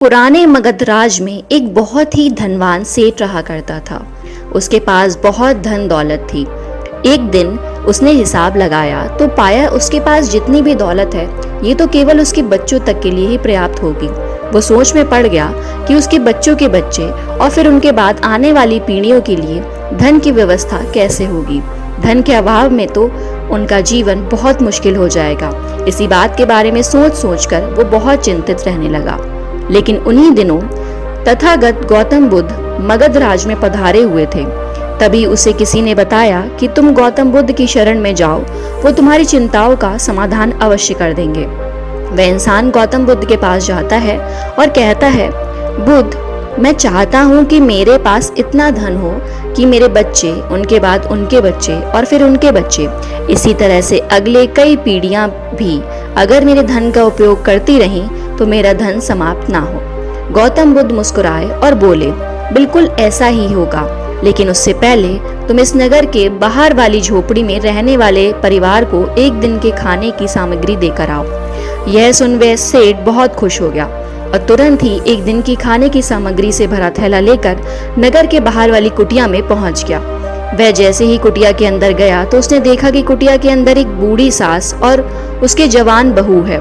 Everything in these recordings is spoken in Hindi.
पुराने मगध राज में एक बहुत ही धनवान सेठ रहा करता था। उसके पास बहुत धन दौलत थी। एक दिन उसने हिसाब लगाया तो पाया उसके पास जितनी भी दौलत है ये तो केवल उसके बच्चों तक के लिए ही पर्याप्त होगी। वो सोच में पड़ गया कि उसके बच्चों के बच्चे और फिर उनके बाद आने वाली पीढ़ियों के लिए धन की व्यवस्था कैसे होगी। धन के अभाव में तो उनका जीवन बहुत मुश्किल हो जाएगा। इसी बात के बारे में सोच सोचकर वो बहुत चिंतित रहने लगा। लेकिन उन्हीं दिनों तथागत गौतम बुद्ध मगध राज में पधारे हुए थे। तभी उसे किसी ने बताया कि तुम गौतम बुद्ध की शरण में जाओ, वो तुम्हारी चिंताओं का समाधान अवश्य कर देंगे। वह इंसान गौतम बुद्ध के पास जाता है और कहता है, बुद्ध, मैं चाहता हूँ कि मेरे पास इतना धन हो कि मेरे बच्चे, उनके बाद उनके बच्चे और फिर उनके बच्चे, इसी तरह से अगले कई पीढ़ियां भी अगर मेरे धन का उपयोग करती रहीं तो मेरा धन समाप्त ना हो। गौतम बुद्ध मुस्कुराए और बोले, बिल्कुल ऐसा ही होगा, लेकिन उससे पहले तुम इस नगर के बाहर वाली झोपड़ी में रहने वाले परिवार को एक दिन के खाने की सामग्री देकर आओ। यह सुन वह सेठ बहुत खुश हो गया और तुरंत ही एक दिन की खाने की सामग्री से भरा थैला लेकर नगर के बाहर वाली कुटिया में पहुंच गया। वह जैसे ही कुटिया के अंदर गया तो उसने देखा कि कुटिया के अंदर एक बूढ़ी सास और उसके जवान बहू है।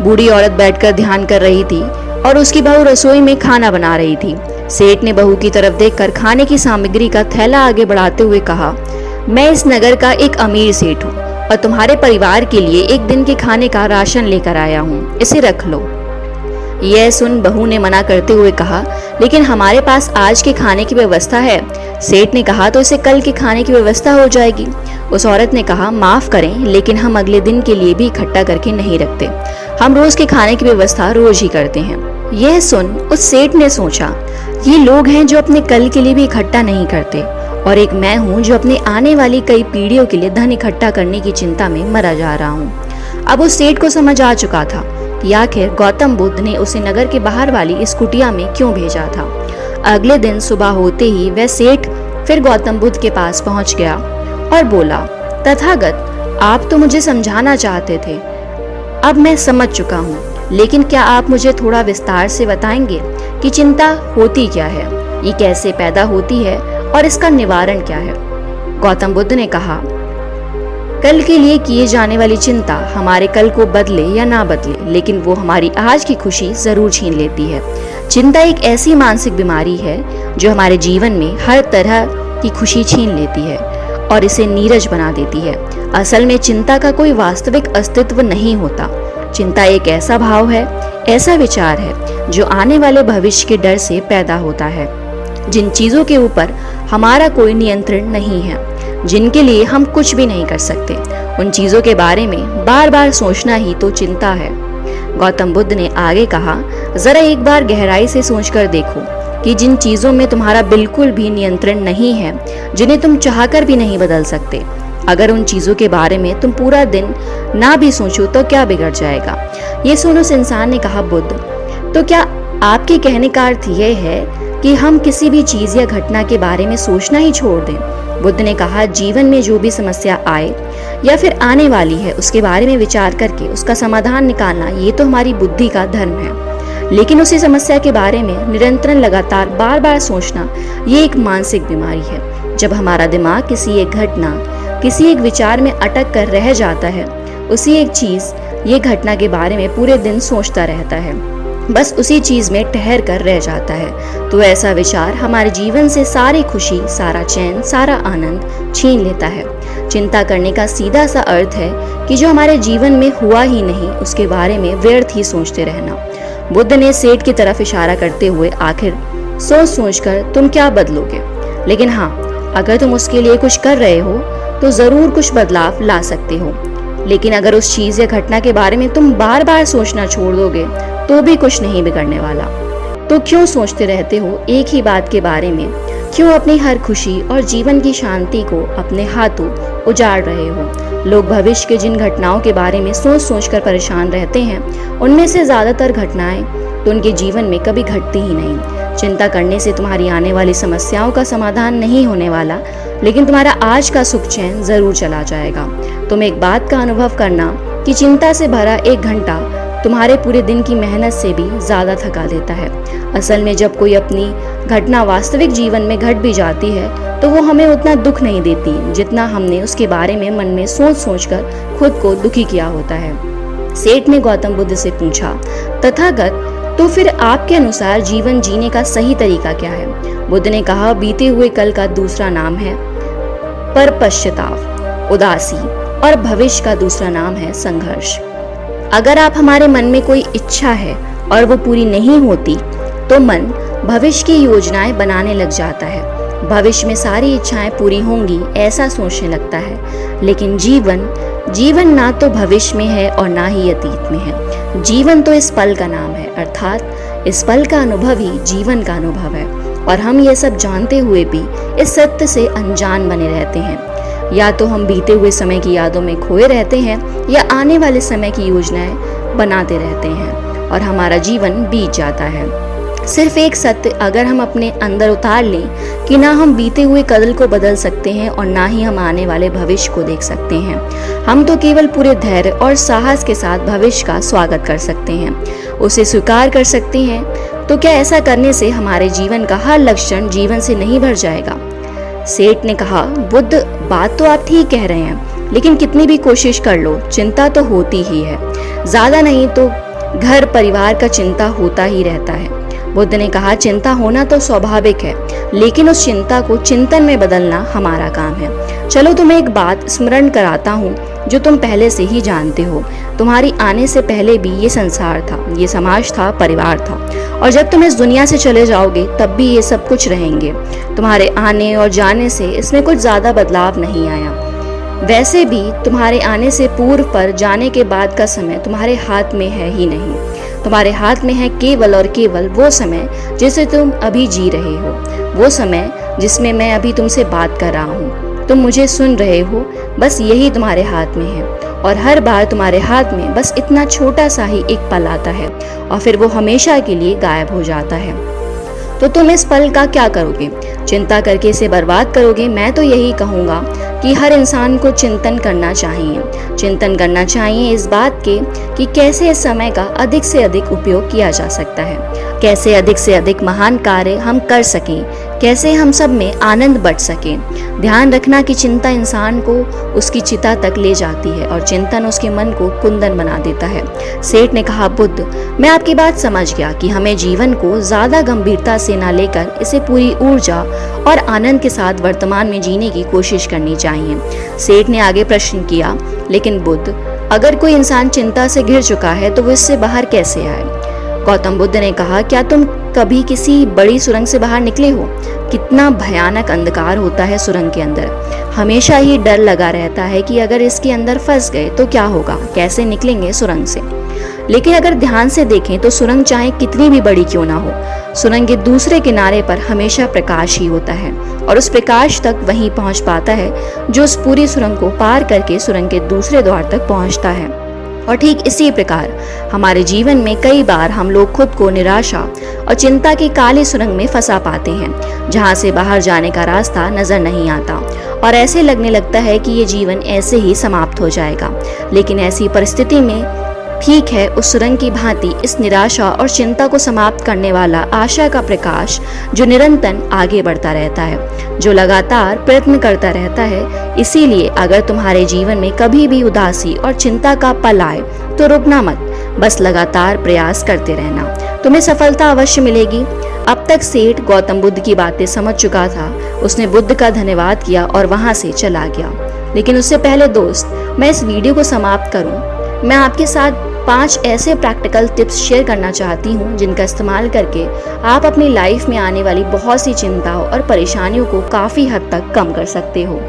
बूढ़ी औरत बैठकर ध्यान कर रही थी और उसकी बहू रसोई में खाना बना रही थी। सेठ ने बहू की तरफ देखकर खाने की सामग्री का थैला आगे बढ़ाते हुए कहा, मैं इस नगर का एक अमीर सेठ हूँ और तुम्हारे परिवार के लिए एक दिन के खाने का राशन लेकर आया हूँ, इसे रख लो। यह सुन बहू ने मना करते हुए कहा, लेकिन हमारे पास आज के खाने की व्यवस्था है। सेठ ने कहा, तो इसे कल के खाने की व्यवस्था हो जाएगी। उस औरत ने कहा, माफ करें, लेकिन हम अगले दिन के लिए भी इकट्ठा करके नहीं रखते। हम रोज के खाने की व्यवस्था रोज ही करते हैं। यह सुन उस सेठ ने सोचा, ये लोग हैं जो अपने कल के लिए भी इकट्ठा नहीं करते और एक मैं हूँ जो अपने आने वाली कई पीढ़ियों के लिए धन इकट्ठा करने की चिंता में मरा जा रहा हूँ। अब उस सेठ को समझ आ चुका था कि आखिर गौतम बुद्ध ने उसे नगर के बाहर वाली इस कुटिया में क्यों भेजा था। अगले दिन सुबह होते ही वह सेठ फिर गौतम बुद्ध के पास पहुंच गया और बोला, तथागत, आप तो मुझे समझाना चाहते थे, अब मैं समझ चुका हूँ, लेकिन क्या आप मुझे थोड़ा विस्तार से बताएंगे कि चिंता होती क्या है, ये कैसे पैदा होती है और इसका निवारण क्या है। गौतम बुद्ध ने कहा, कल के लिए किए जाने वाली चिंता हमारे कल को बदले या ना बदले, लेकिन वो हमारी आज की खुशी जरूर छीन लेती है। चिंता एक ऐसी मानसिक बीमारी है जो हमारे जीवन में हर तरह की खुशी छीन लेती है और इसे नीरज बना देती है। असल में चिंता का कोई वास्तविक अस्तित्व नहीं होता। चिंता एक ऐसा भाव है, ऐसा विचार है जो आने वाले भविष्य के डर से पैदा होता है। जिन चीजों के ऊपर हमारा कोई नियंत्रण नहीं है, जिनके लिए हम कुछ भी नहीं कर सकते, उन चीजों के बारे में बार बार सोचना ही तो चिंता है। गौतम बुद्ध ने आगे कहा, जरा एक बार गहराई से सोचकर देखो कि जिन चीजों में तुम्हारा बिल्कुल भी नियंत्रण नहीं है, जिन्हें तुम चाहकर भी नहीं बदल सकते, अगर उन चीजों के बारे में तुम पूरा दिन ना भी सोचो तो क्या बिगड़ जाएगा। ये सुन उस इंसान ने कहा, बुद्ध, तो क्या आपके कहने का अर्थ यह है कि हम किसी भी चीज या घटना के बारे में सोचना ही छोड़ दें? बुद्ध ने कहा, जीवन में जो भी समस्या आए या फिर आने वाली है उसके बारे में विचार करके उसका समाधान निकालना, ये तो हमारी बुद्धि का धर्म है, लेकिन उसी समस्या के बारे में निरंतर लगातार बार बार सोचना, ये एक मानसिक बीमारी है। जब हमारा दिमाग किसी एक घटना, किसी एक विचार में अटक कर रह जाता है, उसी एक चीज, ये घटना के बारे में पूरे दिन सोचता रहता है, बस उसी चीज में ठहर कर रह जाता है, तो ऐसा विचार हमारे जीवन से सारी खुशी, सारा चैन, सारा आनंद छीन लेता है। चिंता करने का सीधा सा अर्थ है कि जो हमारे जीवन में हुआ ही नहीं उसके बारे में व्यर्थ ही सोचते रहना। बुद्ध ने सेठ की तरफ इशारा करते हुए आखिर सोच सोचकर तुम क्या बदलोगे, लेकिन हाँ, अगर तुम उसके लिए कुछ कर रहे हो तो जरूर कुछ बदलाव ला सकते हो, लेकिन अगर उस चीज या घटना के बारे में तुम बार बार सोचना छोड़ दोगे तो भी कुछ नहीं बिगड़ने वाला। तो क्यों सोचते रहते हो एक ही बात के बारे में? क्यों अपनी हर खुशी और जीवन की शांति को अपने हाथों उजाड़ रहे हो? लोग भविष्य के जिन घटनाओं के बारे में सोच सोचकर परेशान रहते हैं, उनमें से ज्यादातर घटनाएं तो उनके जीवन में कभी घटती ही नहीं। चिंता करने से तुम्हारी आने वाली समस्याओं का समाधान नहीं होने वाला, लेकिन तुम्हारा आज का सुख चैन जरूर चला जाएगा। तुम एक बात का अनुभव करना कि चिंता से भरा एक घंटा तुम्हारे पूरे दिन की मेहनत से भी ज़्यादा थका देता है। असल में जब कोई अपनी घटना वास्तविक जीवन में घट भी जाती है तो वो हमें उतना दुख नहीं देती जितना हमने उसके बारे में मन में सोच सोच कर खुद को दुखी किया होता है। सेठ ने गौतम बुद्ध से पूछा, तथागत, तो फिर आपके अनुसार जीवन जीने का सही तरीका क्या है? बुद्ध ने कहा, बीते हुए कल का दूसरा नाम है पर पश्चाताप, उदासी, और भविष्य का दूसरा नाम है संघर्ष। अगर आप हमारे मन में कोई इच्छा है और वो पूरी नहीं होती तो मन भविष्य की योजनाएं बनाने लग जाता है। भविष्य में सारी इच्छाएं पूरी होंगी ऐसा सोचने लगता है। लेकिन जीवन ना तो भविष्य में है और ना ही अतीत में है। जीवन तो इस पल का नाम है, अर्थात इस पल का अनुभव ही जीवन का अनुभव है। और हम ये सब जानते हुए भी इस सत्य से अनजान बने रहते हैं। या तो हम बीते हुए समय की यादों में खोए रहते हैं या आने वाले समय की योजनाएं बनाते रहते हैं और हमारा जीवन बीत जाता है। सिर्फ एक सत्य अगर हम अपने अंदर उतार लें कि ना हम बीते हुए कल को बदल सकते हैं और ना ही हम आने वाले भविष्य को देख सकते हैं, हम तो केवल पूरे धैर्य और साहस के साथ भविष्य का स्वागत कर सकते हैं, उसे स्वीकार कर सकते हैं। तो क्या ऐसा करने से हमारे जीवन का हर लक्षण जीवन से नहीं भर जाएगा? सेठ ने कहा, बुद्ध, बात तो आप ठीक कह रहे हैं, लेकिन कितनी भी कोशिश कर लो चिंता तो होती ही है। ज्यादा नहीं तो घर परिवार का चिंता होता ही रहता है। बुद्ध ने कहा, चिंता होना तो स्वाभाविक है, लेकिन उस चिंता को चिंतन में बदलना हमारा काम है। चलो तुम्हें एक बात स्मरण कराता हूँ जो तुम पहले से ही जानते हो। तुम्हारी आने से पहले भी ये संसार था, ये समाज था, परिवार था, और जब तुम इस दुनिया से चले जाओगे तब भी ये सब कुछ रहेंगे। तुम्हारे आने और जाने से इसमें कुछ ज्यादा बदलाव नहीं आया। वैसे भी तुम्हारे आने से पूर्व पर जाने के बाद का समय तुम्हारे हाथ में है ही नहीं। तुम्हारे हाथ में है केवल और केवल वो समय जिसे तुम अभी जी रहे हो, वो समय जिसमें मैं अभी तुमसे बात कर रहा हूँ, तुम मुझे सुन रहे हो, बस यही तुम्हारे हाथ में है। और हर बार तुम्हारे हाथ में बस इतना छोटा सा ही एक पल आता है और फिर वो हमेशा के लिए गायब हो जाता है। तो तुम इस पल का क्या करोगे? चिंता करके इसे बर्बाद करोगे? मैं तो यही कहूँगा कि हर इंसान को चिंतन करना चाहिए इस बात के कि कैसे इस समय का अधिक से अधिक उपयोग किया जा सकता है, कैसे अधिक से अधिक महान कार्य हम कर सकें, कैसे हम सब में आनंद बढ़ सके। ध्यान रखना कि चिंता इंसान को उसकी चिता तक ले जाती है और चिंतन उसके मन को कुंदन बना देता है। सेठ ने कहा, बुद्ध, मैं आपकी बात समझ गया कि हमें जीवन को ज्यादा गंभीरता से ना लेकर इसे पूरी ऊर्जा और आनंद के साथ वर्तमान में जीने की कोशिश करनी चाहिए। सेठ ने आगे प्रश्न किया, लेकिन बुद्ध, अगर कोई इंसान चिंता से घिर चुका है तो वो इससे बाहर कैसे आए? गौतम बुद्ध ने कहा, क्या तुम कभी किसी बड़ी सुरंग से बाहर निकले हो? कितना भयानक अंधकार होता है सुरंग के अंदर। हमेशा ही डर लगा रहता है कि अगर इसके अंदर फंस गए तो क्या होगा, कैसे निकलेंगे सुरंग से। लेकिन अगर ध्यान से देखें तो सुरंग चाहे कितनी भी बड़ी क्यों ना हो, सुरंग के दूसरे किनारे पर हमेशा प्रकाश ही होता है और उस प्रकाश तक वहीं पहुंच पाता है जो उस पूरी सुरंग को पार करके सुरंग के दूसरे द्वार तक पहुंचता है। और ठीक इसी प्रकार हमारे जीवन में कई बार हम लोग खुद को निराशा और चिंता की काली सुरंग में फंसा पाते हैं जहां से बाहर जाने का रास्ता नजर नहीं आता और ऐसे लगने लगता है कि ये जीवन ऐसे ही समाप्त हो जाएगा। लेकिन ऐसी परिस्थिति में ठीक है, उस सुरंग की भांति इस निराशा और चिंता को समाप्त करने वाला आशा का प्रकाश जो निरंतर आगे बढ़ता रहता है, जो लगातार प्रयत्न करता रहता है। इसीलिए अगर तुम्हारे जीवन में कभी भी उदासी और चिंता का पल आए तो रुकना मत, बस लगातार प्रयास करते रहना, तुम्हें सफलता अवश्य मिलेगी। अब तक सेठ गौतम बुद्ध की बातें समझ चुका था। उसने बुद्ध का धन्यवाद किया और वहां से चला गया। लेकिन उससे पहले दोस्त, मैं इस वीडियो को समाप्त करूं, मैं आपके साथ 5 ऐसे प्रैक्टिकल टिप्स शेयर करना चाहती हूँ जिनका इस्तेमाल करके आप अपनी लाइफ में आने वाली बहुत सी चिंताओं और परेशानियों को काफ़ी हद तक कम कर सकते हो।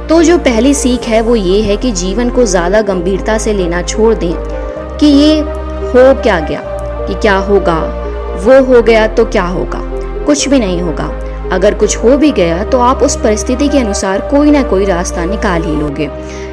तो जो पहली सीख है वो ये है कि जीवन को ज़्यादा गंभीरता से लेना छोड़ दें कि ये हो क्या गया, कि क्या होगा, वो हो गया तो क्या होगा। कुछ भी नहीं होगा। अगर कुछ हो भी गया तो आप उस परिस्थिति के अनुसार कोई ना कोई रास्ता निकाल ही लोगे।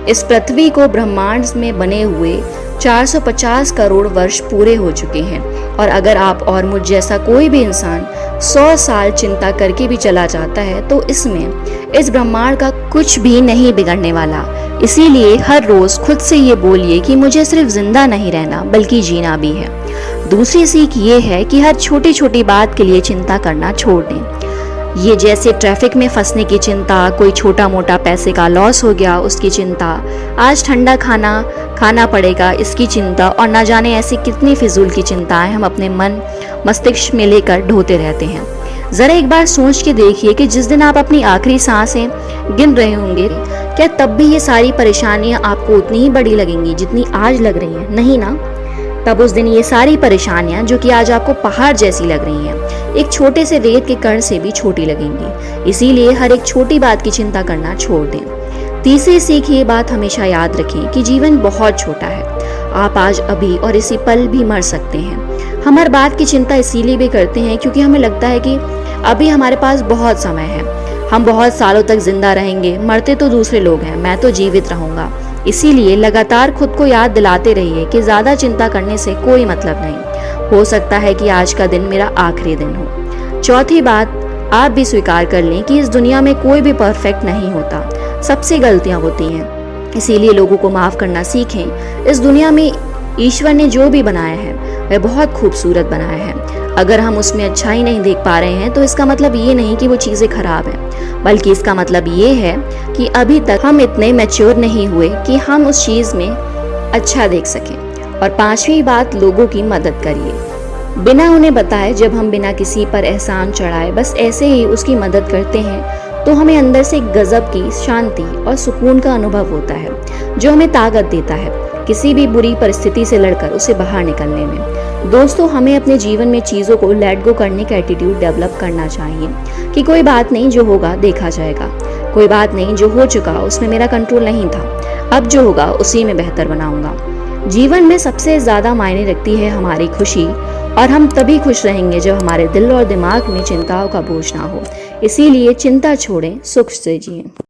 इस पृथ्वी को ब्रह्मांड में बने हुए 450 करोड़ वर्ष पूरे हो चुके हैं और अगर आप और मुझ जैसा कोई भी इंसान 100 साल चिंता करके भी चला जाता है तो इसमें इस ब्रह्मांड का कुछ भी नहीं बिगड़ने वाला। इसीलिए हर रोज खुद से ये बोलिए कि मुझे सिर्फ जिंदा नहीं रहना बल्कि जीना भी है। दूसरी सीख ये है कि हर छोटी छोटी बात के लिए चिंता करना छोड़ दें। ये जैसे ट्रैफिक में फंसने की चिंता, कोई छोटा मोटा पैसे का लॉस हो गया उसकी चिंता, आज ठंडा खाना खाना पड़ेगा इसकी चिंता और ना जाने ऐसी कितनी फिजूल की चिंताएं हम अपने मन मस्तिष्क में लेकर ढोते रहते हैं। ज़रा एक बार सोच के देखिए कि जिस दिन आप अपनी आखिरी सांसें गिन रहे होंगे क्या तब भी ये सारी परेशानियां आपको उतनी ही बड़ी लगेंगी जितनी आज लग रही हैं? नहीं ना। तब उस दिन ये सारी परेशानियां जो कि आज आपको पहाड़ जैसी लग रही हैं एक छोटे से रेत के कण से भी छोटी लगेंगी। इसीलिए हर एक छोटी बात की चिंता करना छोड़ दें। तीसरी सीख ये बात हमेशा याद रखें कि जीवन बहुत छोटा है। आप आज अभी और इसी पल भी मर सकते हैं। हम हर बात की चिंता इसीलिए भी करते हैं क्योंकि हमें लगता है कि अभी हमारे पास बहुत समय है, हम बहुत सालों तक जिंदा रहेंगे, मरते तो दूसरे लोग हैं, मैं तो जीवित रहूंगा। इसीलिए लगातार खुद को याद दिलाते रहिए कि ज़्यादा चिंता करने से कोई मतलब नहीं। हो सकता है कि आज का दिन मेरा आखिरी दिन हो। चौथी बात, आप भी स्वीकार कर लें कि इस दुनिया में कोई भी परफेक्ट नहीं होता, सबसे गलतियां होती हैं। इसीलिए लोगों को माफ़ करना सीखें। इस दुनिया में ईश्वर ने जो भी बनाया है वह बहुत खूबसूरत बनाया है। अगर हम उसमें अच्छाई नहीं देख पा रहे हैं तो इसका मतलब ये नहीं कि वो चीज़ें खराब हैं, बल्कि इसका मतलब ये है कि अभी तक हम इतने मैच्योर नहीं हुए कि हम उस चीज़ में अच्छा देख सकें। और पांचवी बात, लोगों की मदद करिए बिना उन्हें बताए। जब हम बिना किसी पर एहसान चढ़ाए बस ऐसे ही उसकी मदद करते हैं तो हमें अंदर से एक गजब की शांति और सुकून का अनुभव होता है जो हमें ताकत देता है किसी भी बुरी परिस्थिति से लड़कर उसे बाहर निकलने में। दोस्तों, हमें अपने जीवन में चीज़ों को लेट गो करने का एटीट्यूड डेवलप करना चाहिए कि कोई बात नहीं, जो होगा देखा जाएगा। कोई बात नहीं, जो हो चुका उसमें मेरा कंट्रोल नहीं था, अब जो होगा उसी में बेहतर बनाऊंगा। जीवन में सबसे ज़्यादा मायने रखती है हमारी खुशी और हम तभी खुश रहेंगे जब हमारे दिल और दिमाग में चिंताओं का बोझ ना हो। इसीलिए चिंता छोड़ें, सुख से जिएं।